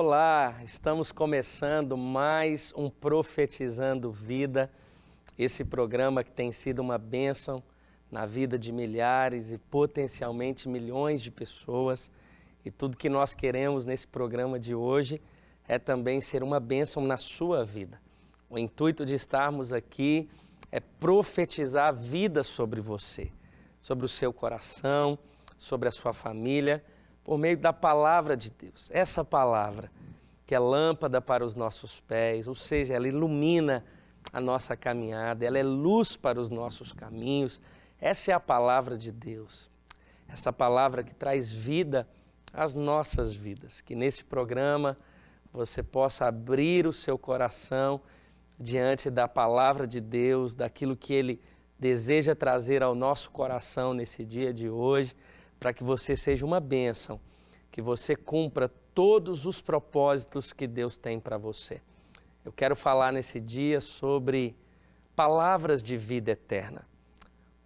Olá, estamos começando mais um Profetizando Vida, esse programa que tem sido uma bênção na vida de milhares e potencialmente milhões de pessoas. E tudo que nós queremos nesse programa de hoje é também ser uma bênção na sua vida. O intuito de estarmos aqui é profetizar a vida sobre você, sobre o seu coração, sobre a sua família, por meio da palavra de Deus. Essa palavra que é lâmpada para os nossos pés, ou seja, ela ilumina a nossa caminhada, ela é luz para os nossos caminhos. Essa é a palavra de Deus. Essa palavra que traz vida às nossas vidas. Que nesse programa você possa abrir o seu coração diante da palavra de Deus, daquilo que Ele deseja trazer ao nosso coração nesse dia de hoje, para que você seja uma bênção, que você cumpra todos os propósitos que Deus tem para você. Eu quero falar nesse dia sobre palavras de vida eterna,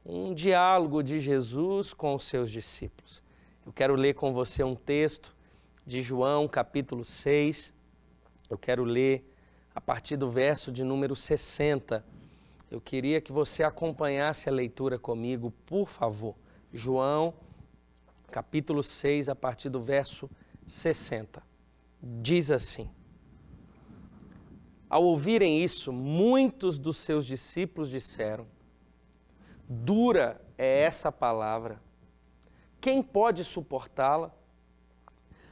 um diálogo de Jesus com os seus discípulos. Eu quero ler com você um texto de João, capítulo 6. Eu quero ler a partir do verso de número 60. Eu queria que você acompanhasse a leitura comigo, por favor. João, capítulo 6, a partir do verso 60. Diz assim: Ao ouvirem isso, muitos dos seus discípulos disseram: Dura é essa palavra, quem pode suportá-la?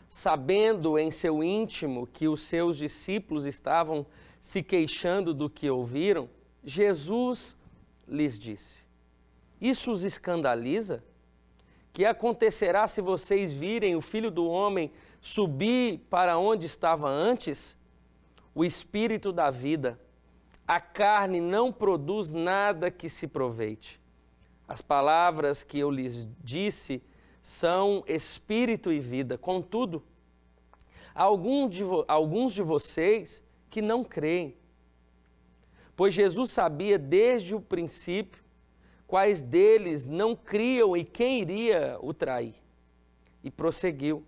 Sabendo em seu íntimo que os seus discípulos estavam se queixando do que ouviram, Jesus lhes disse: Isso os escandaliza? Que acontecerá se vocês virem o Filho do Homem subir para onde estava antes? O Espírito da vida, a carne não produz nada que se proveite. As palavras que eu lhes disse são espírito e vida. Contudo, há alguns de vocês que não creem. Pois Jesus sabia desde o princípio quais deles não criam e quem iria o trair. E prosseguiu: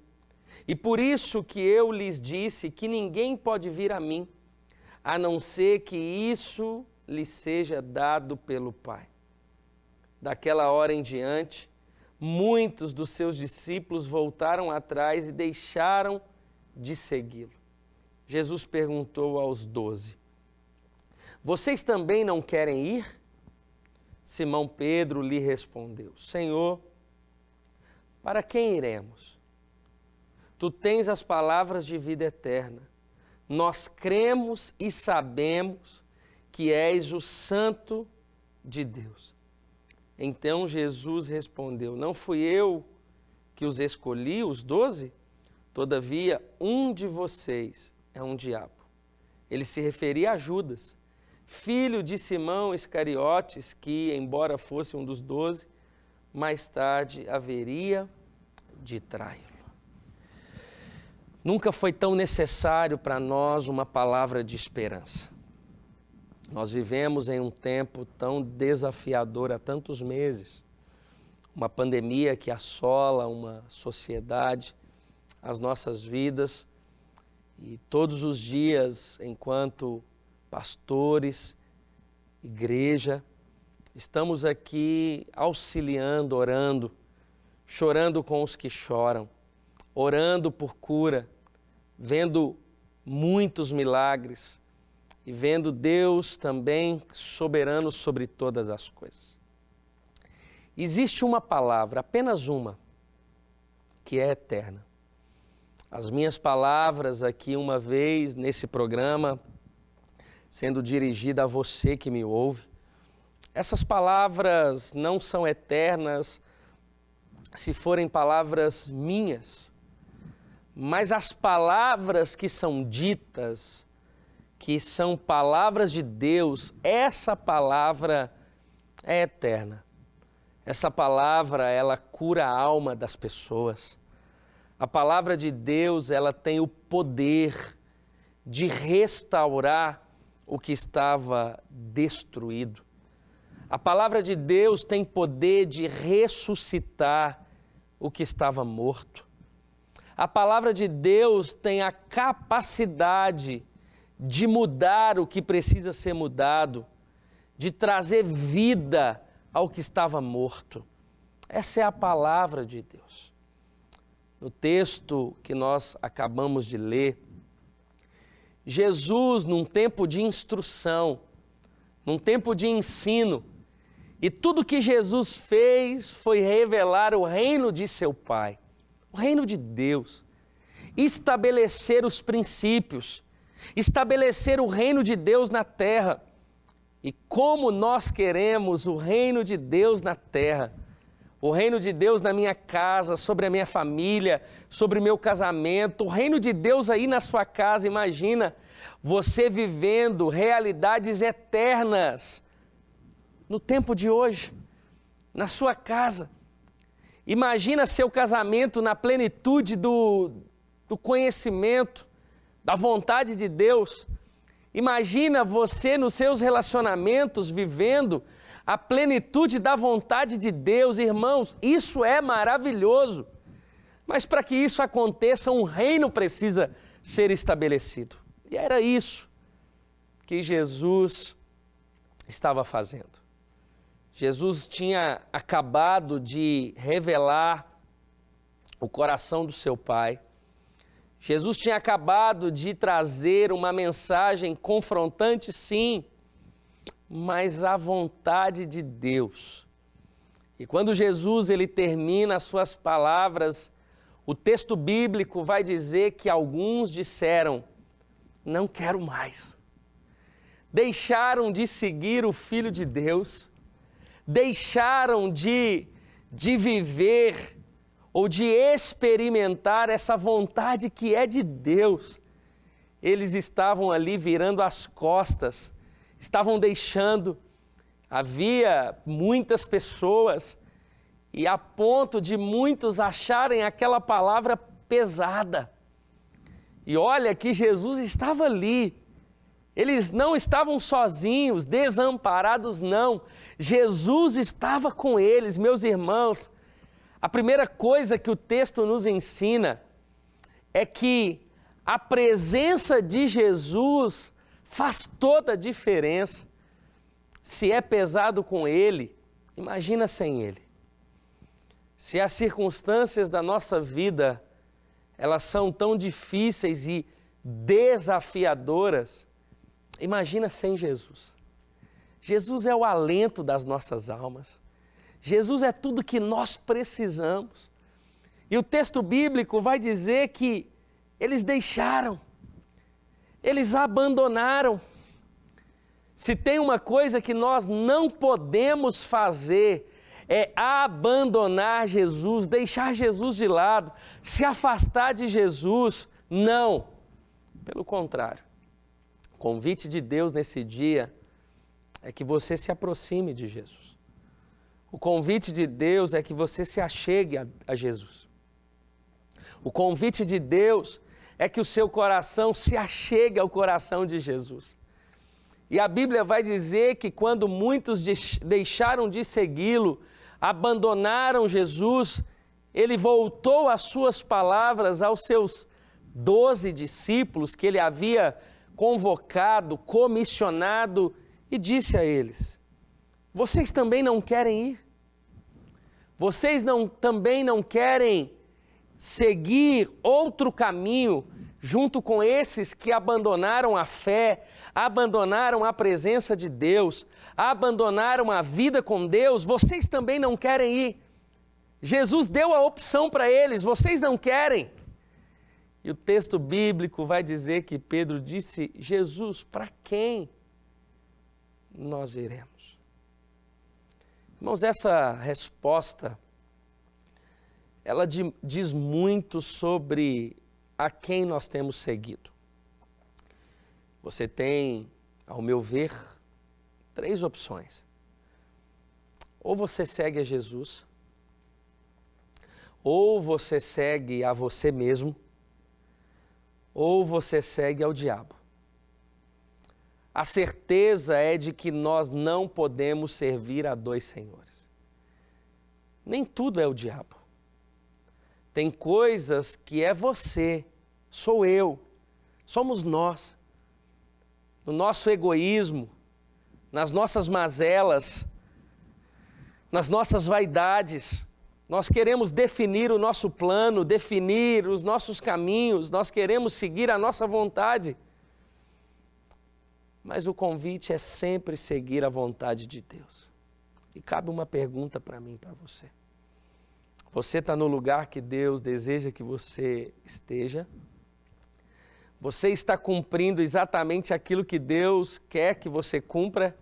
E por isso que eu lhes disse que ninguém pode vir a mim, a não ser que isso lhe seja dado pelo Pai. Daquela hora em diante, muitos dos seus discípulos voltaram atrás e deixaram de segui-lo. Jesus perguntou aos 12: Vocês também não querem ir? Simão Pedro lhe respondeu: Senhor, para quem iremos? Tu tens as palavras de vida eterna. Nós cremos e sabemos que és o Santo de Deus. Então Jesus respondeu: Não fui eu que os escolhi, os 12? Todavia, um de vocês é um diabo. Ele se referia a Judas, filho de Simão Iscariotes, que, embora fosse um dos 12, mais tarde haveria de traí-lo. Nunca foi tão necessário para nós uma palavra de esperança. Nós vivemos em um tempo tão desafiador há tantos meses, uma pandemia que assola uma sociedade, as nossas vidas, e todos os dias, enquanto pastores, igreja, estamos aqui auxiliando, orando, chorando com os que choram, orando por cura, vendo muitos milagres e vendo Deus também soberano sobre todas as coisas. Existe uma palavra, apenas uma, que é eterna. As minhas palavras aqui uma vez nesse programa, sendo dirigida a você que me ouve, essas palavras não são eternas se forem palavras minhas, mas as palavras que são ditas, que são palavras de Deus, essa palavra é eterna. Essa palavra, ela cura a alma das pessoas. A palavra de Deus, ela tem o poder de restaurar o que estava destruído. A palavra de Deus tem poder de ressuscitar o que estava morto. A palavra de Deus tem a capacidade de mudar o que precisa ser mudado, de trazer vida ao que estava morto. Essa é a palavra de Deus. No texto que nós acabamos de ler, Jesus, num tempo de instrução, num tempo de ensino, e tudo que Jesus fez foi revelar o reino de seu Pai, o reino de Deus, estabelecer os princípios, estabelecer o reino de Deus na terra. E como nós queremos o reino de Deus na terra, o reino de Deus na minha casa, sobre a minha família, sobre o meu casamento, o reino de Deus aí na sua casa. Imagina você vivendo realidades eternas no tempo de hoje, na sua casa. Imagina seu casamento na plenitude do conhecimento, da vontade de Deus. Imagina você nos seus relacionamentos vivendo a plenitude da vontade de Deus. Irmãos, isso é maravilhoso. Mas para que isso aconteça, um reino precisa ser estabelecido. E era isso que Jesus estava fazendo. Jesus tinha acabado de revelar o coração do seu Pai. Jesus tinha acabado de trazer uma mensagem confrontante, sim, mas a vontade de Deus. E quando Jesus ele termina as suas palavras, o texto bíblico vai dizer que alguns disseram: não quero mais. Deixaram de seguir o Filho de Deus, deixaram de viver ou de experimentar essa vontade que é de Deus. Eles estavam ali virando as costas, estavam deixando. Havia muitas pessoas e a ponto de muitos acharem aquela palavra pesada. E olha que Jesus estava ali. Eles não estavam sozinhos, desamparados, não. Jesus estava com eles, meus irmãos. A primeira coisa que o texto nos ensina é que a presença de Jesus faz toda a diferença. Se é pesado com Ele, imagina sem Ele. Se as circunstâncias da nossa vida, elas são tão difíceis e desafiadoras, imagina sem Jesus. Jesus é o alento das nossas almas. Jesus é tudo que nós precisamos. E o texto bíblico vai dizer que eles deixaram, eles abandonaram. Se tem uma coisa que nós não podemos fazer, é abandonar Jesus, deixar Jesus de lado, se afastar de Jesus. Não, pelo contrário. O convite de Deus nesse dia é que você se aproxime de Jesus. O convite de Deus é que você se achegue a Jesus. O convite de Deus é que o seu coração se achegue ao coração de Jesus. E a Bíblia vai dizer que quando muitos deixaram de segui-lo, abandonaram Jesus, ele voltou as suas palavras aos seus 12 discípulos que ele havia convocado, comissionado, e disse a eles: vocês também não querem ir? Vocês também não querem seguir outro caminho junto com esses que abandonaram a fé, abandonaram a presença de Deus, abandonaram a vida com Deus? Vocês também não querem ir? Jesus deu a opção para eles: vocês não querem? E o texto bíblico vai dizer que Pedro disse: Jesus, para quem nós iremos? Irmãos, essa resposta, ela diz muito sobre a quem nós temos seguido. Você tem, ao meu ver, 3 opções. Ou você segue a Jesus, ou você segue a você mesmo, ou você segue ao diabo. A certeza é de que nós não podemos servir a 2 senhores. Nem tudo é o diabo. Tem coisas que é você, sou eu, somos nós. No nosso egoísmo, nas nossas mazelas, nas nossas vaidades, nós queremos definir o nosso plano, definir os nossos caminhos, nós queremos seguir a nossa vontade. Mas o convite é sempre seguir a vontade de Deus. E cabe uma pergunta para mim, para você. Você está no lugar que Deus deseja que você esteja? Você está cumprindo exatamente aquilo que Deus quer que você cumpra?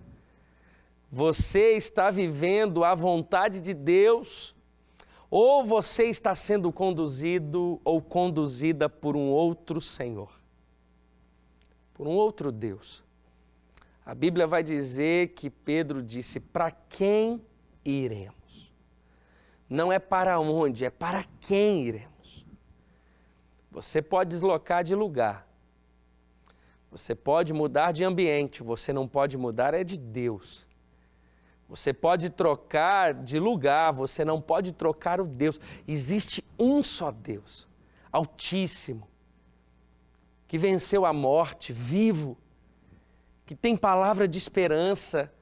Você está vivendo a vontade de Deus? Ou você está sendo conduzido ou conduzida por um outro Senhor? Por um outro Deus? A Bíblia vai dizer que Pedro disse, para quem iremos? Não é para onde, é para quem iremos. Você pode deslocar de lugar, você pode mudar de ambiente, você não pode mudar é de Deus. Você pode trocar de lugar, você não pode trocar o Deus. Existe um só Deus, Altíssimo, que venceu a morte, vivo, que tem palavra de esperança,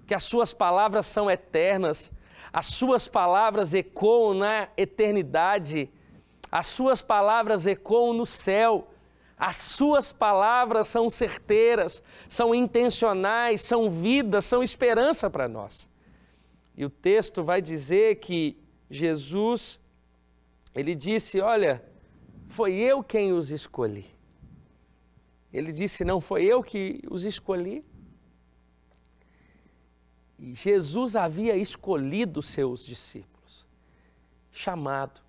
que as suas palavras são eternas, as suas palavras ecoam na eternidade, as suas palavras ecoam no céu, as suas palavras são certeiras, são intencionais, são vida, são esperança para nós. E o texto vai dizer que Jesus, ele disse, olha, foi eu quem os escolhi. Ele disse, não foi eu que os escolhi. E Jesus havia escolhido seus discípulos, chamado.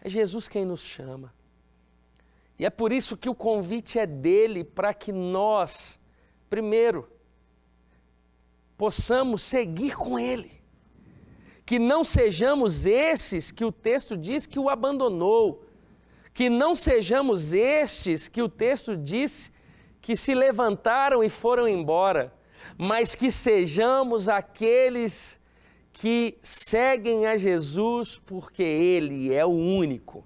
É Jesus quem nos chama. E é por isso que o convite é dele para que nós, primeiro, possamos seguir com ele. Que não sejamos esses que o texto diz que o abandonou. Que não sejamos estes que o texto diz que se levantaram e foram embora. Mas que sejamos aqueles que seguem a Jesus porque ele é o único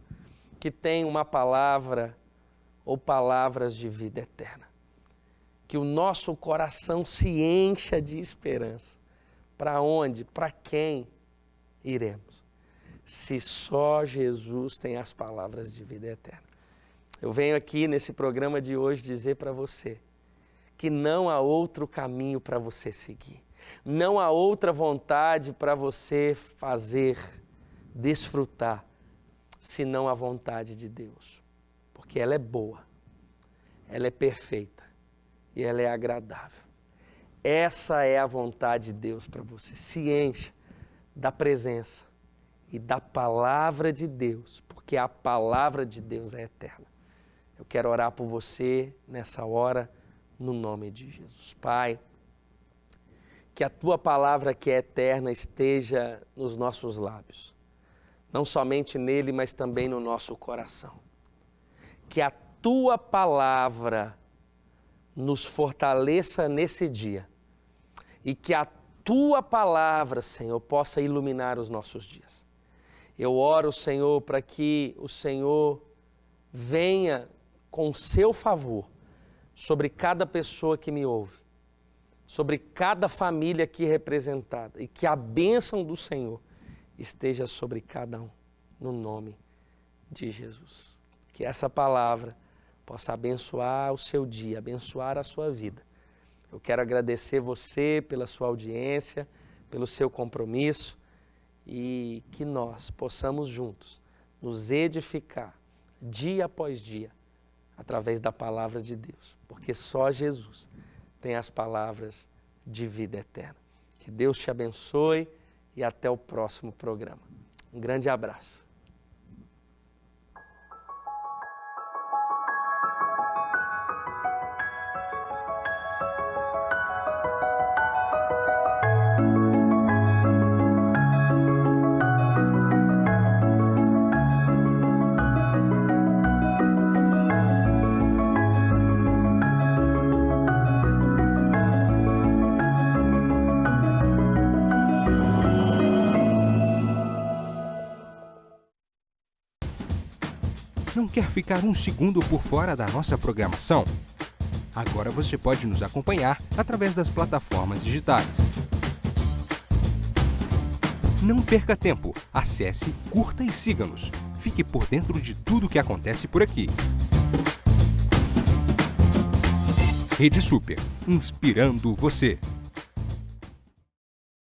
que tem uma palavra ou palavras de vida eterna. Que o nosso coração se encha de esperança. Para onde? Para quem iremos? Se só Jesus tem as palavras de vida eterna. Eu venho aqui nesse programa de hoje dizer para você que não há outro caminho para você seguir. Não há outra vontade para você fazer, desfrutar, senão a vontade de Deus. Porque ela é boa, ela é perfeita e ela é agradável. Essa é a vontade de Deus para você. Se encha da presença e da palavra de Deus, porque a palavra de Deus é eterna. Eu quero orar por você nessa hora, no nome de Jesus. Pai, que a Tua palavra que é eterna esteja nos nossos lábios. Não somente nele, mas também no nosso coração. Que a Tua palavra nos fortaleça nesse dia. E que a Tua palavra, Senhor, possa iluminar os nossos dias. Eu oro, Senhor, para que o Senhor venha com seu favor sobre cada pessoa que me ouve, sobre cada família aqui representada, e que a bênção do Senhor esteja sobre cada um, no nome de Jesus. Que essa palavra possa abençoar o seu dia, abençoar a sua vida. Eu quero agradecer você pela sua audiência, pelo seu compromisso, e que nós possamos juntos nos edificar dia após dia através da palavra de Deus, porque só Jesus tem as palavras de vida eterna. Que Deus te abençoe e até o próximo programa. Um grande abraço. Não quer ficar um segundo por fora da nossa programação? Agora você pode nos acompanhar através das plataformas digitais. Não perca tempo. Acesse, curta e siga-nos. Fique por dentro de tudo o que acontece por aqui. Rede Super, inspirando você.